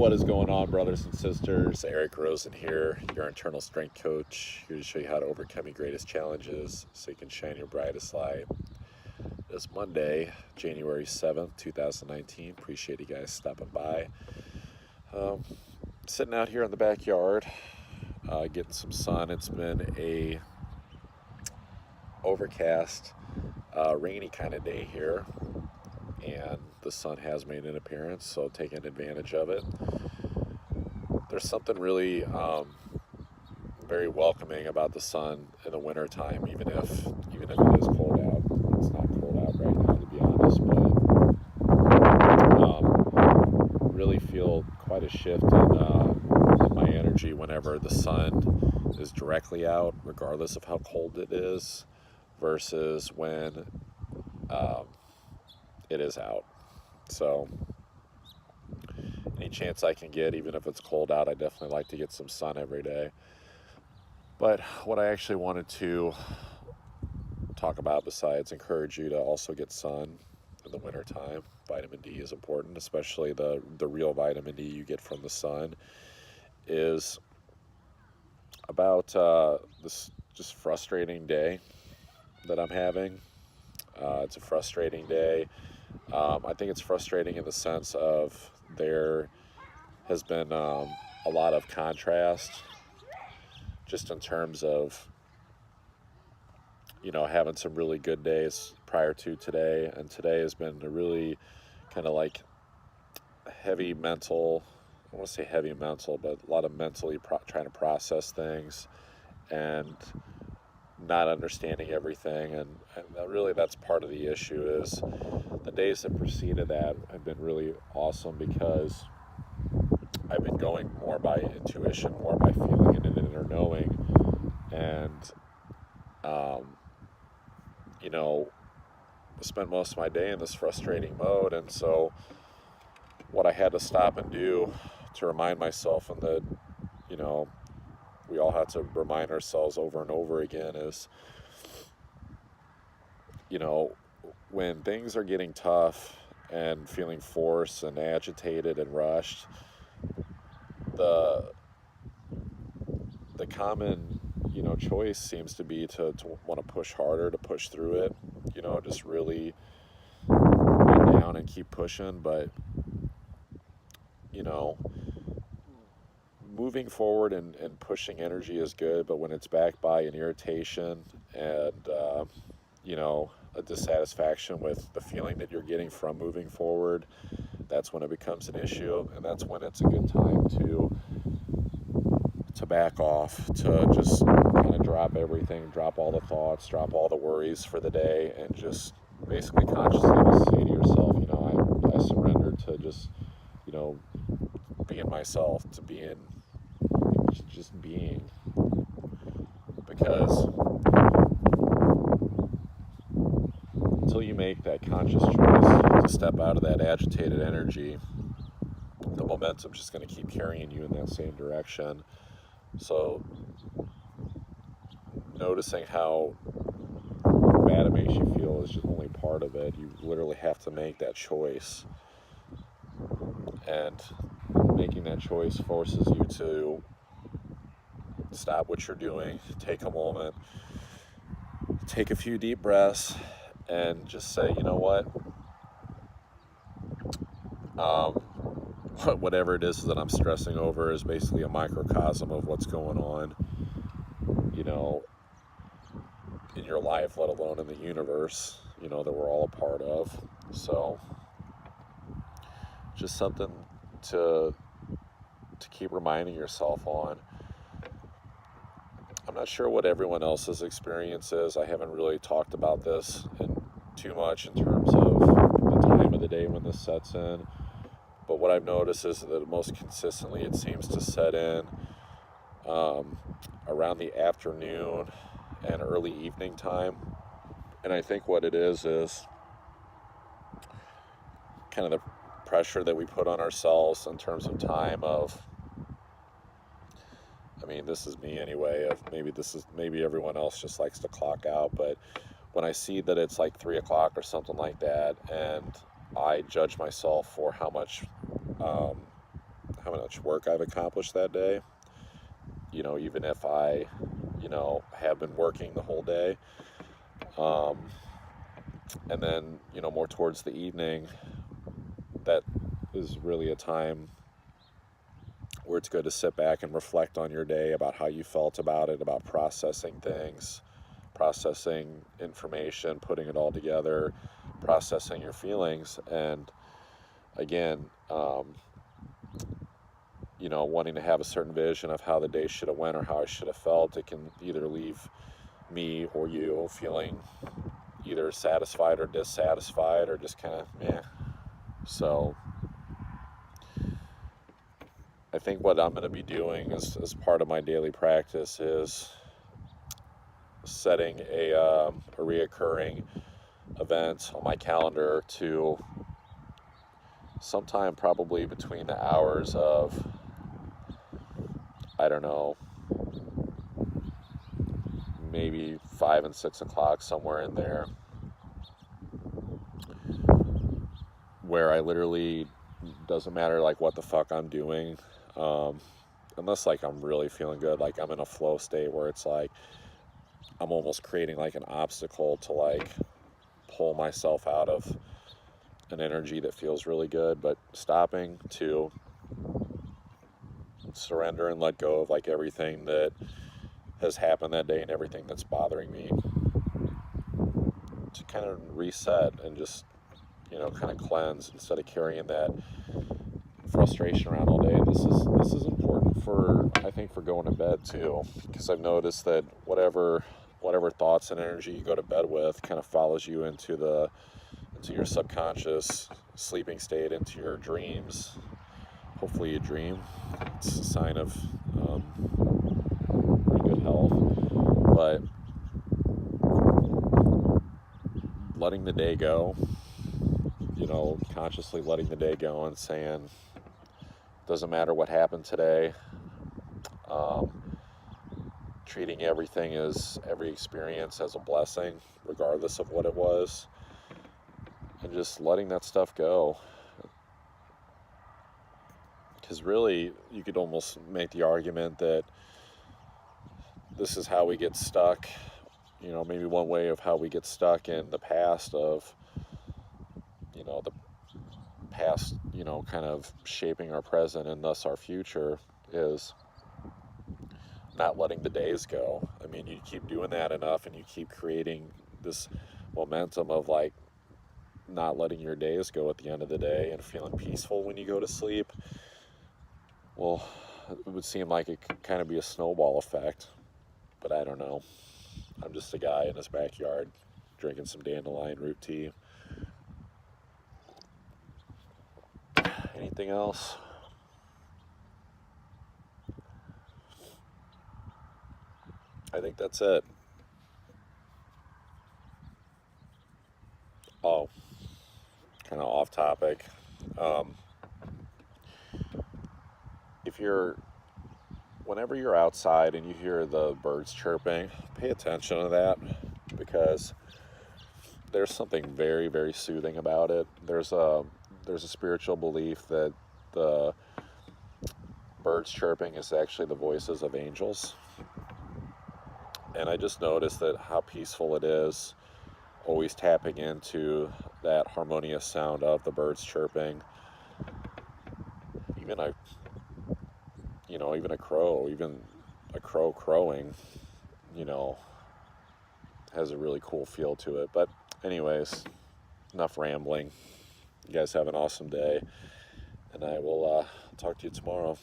What is going on, brothers and sisters? Eric Rosen here, your internal strength coach, here to show you how to overcome your greatest challenges so you can shine your brightest light. It's Monday, January 7th, 2019. Appreciate you guys stopping by. Sitting out here in the backyard, getting some sun. It's been a overcast, rainy kind of day here, and the sun has made an appearance, so taking advantage of it. There's something really very welcoming about the sun in the wintertime, even if it is cold out. It's not cold out right now, to be honest, but really feel quite a shift in my energy whenever the sun is directly out, regardless of how cold it is, versus when it is out. So any chance I can get, even if it's cold out, I definitely like to get some sun every day. But what I actually wanted to talk about, besides encourage you to also get sun in the wintertime, vitamin D is important, especially the real vitamin D you get from the sun, is about this just frustrating day that I'm having. It's a frustrating day. I think it's frustrating in the sense of there has been a lot of contrast just in terms of, having some really good days prior to today. And today has been a really kind of like heavy mental, I don't want to say heavy mental, but a lot of mentally trying to process things and not understanding everything. And really that's part of the issue. Is the days that preceded that have been really awesome because I've been going more by intuition, more by feeling and an inner knowing, and spent most of my day in this frustrating mode. And so what I had to stop and do to remind myself, and that we all have to remind ourselves over and over again, is when things are getting tough and feeling forced and agitated and rushed, the common choice seems to be to want to push harder, to push through it, just really get down and keep pushing. But moving forward and pushing energy is good, but when it's backed by an irritation and a dissatisfaction with the feeling that you're getting from moving forward, that's when it becomes an issue. And that's when it's a good time to back off, to just kind of drop everything, drop all the thoughts, drop all the worries for the day, and just basically consciously just say to yourself, I surrender to just being myself, to just being, because until you make that conscious choice to step out of that agitated energy, the momentum's just going to keep carrying you in that same direction. So noticing how bad it makes you feel is just only part of it. You literally have to make that choice, and making that choice forces you to stop what you're doing, take a moment, take a few deep breaths, and just say, whatever it is that I'm stressing over is basically a microcosm of what's going on, in your life, let alone in the universe, that we're all a part of. So just something to keep reminding yourself on. I'm not sure what everyone else's experience is. I haven't really talked about this too much in terms of the time of the day when this sets in. But what I've noticed is that most consistently it seems to set in around the afternoon and early evening time. And I think what it is kind of the pressure that we put on ourselves in terms of time of, this is me anyway, maybe everyone else just likes to clock out, but when I see that it's like 3 o'clock or something like that, and I judge myself for how much work I've accomplished that day, even if I, have been working the whole day. Um, and then, more towards the evening, that is really a time where it's good to sit back and reflect on your day, about how you felt about it, about processing things, processing information, putting it all together, processing your feelings. And again, wanting to have a certain vision of how the day should have went or how I should have felt. It can either leave me or you feeling either satisfied or dissatisfied, or just kind of meh. So I think what I'm going to be doing as part of my daily practice is setting a reoccurring event on my calendar to sometime probably between the hours of, I don't know, maybe 5 and 6 o'clock, somewhere in there, where I literally, doesn't matter like what the fuck I'm doing, unless like I'm really feeling good, like I'm in a flow state where it's like I'm almost creating like an obstacle to like pull myself out of an energy that feels really good, but stopping to surrender and let go of like everything that has happened that day and everything that's bothering me, to kind of reset and just, kind of cleanse instead of carrying that frustration around all day. And this is important for, I think, for going to bed too, because I've noticed that whatever thoughts and energy you go to bed with kind of follows you into your subconscious sleeping state, into your dreams. Hopefully you dream. It's a sign of pretty good health. But letting the day go, consciously letting the day go and saying, doesn't matter what happened today, treating every experience as a blessing, regardless of what it was, and just letting that stuff go. Because really, you could almost make the argument that this is how we get stuck, maybe one way of how we get stuck in the past of, the past, kind of shaping our present and thus our future, is not letting the days go. I mean, you keep doing that enough and you keep creating this momentum of like not letting your days go at the end of the day and feeling peaceful when you go to sleep. Well, it would seem like it could kind of be a snowball effect, but I don't know. I'm just a guy in his backyard drinking some dandelion root tea. Anything else? I think that's it. Oh, kind of off topic. Whenever you're outside and you hear the birds chirping, pay attention to that, because there's something very, very soothing about it. There's a spiritual belief that the birds chirping is actually the voices of angels. And I just noticed that how peaceful it is, always tapping into that harmonious sound of the birds chirping. Even a crow crowing, has a really cool feel to it. But anyways, enough rambling. You guys have an awesome day, and I will talk to you tomorrow.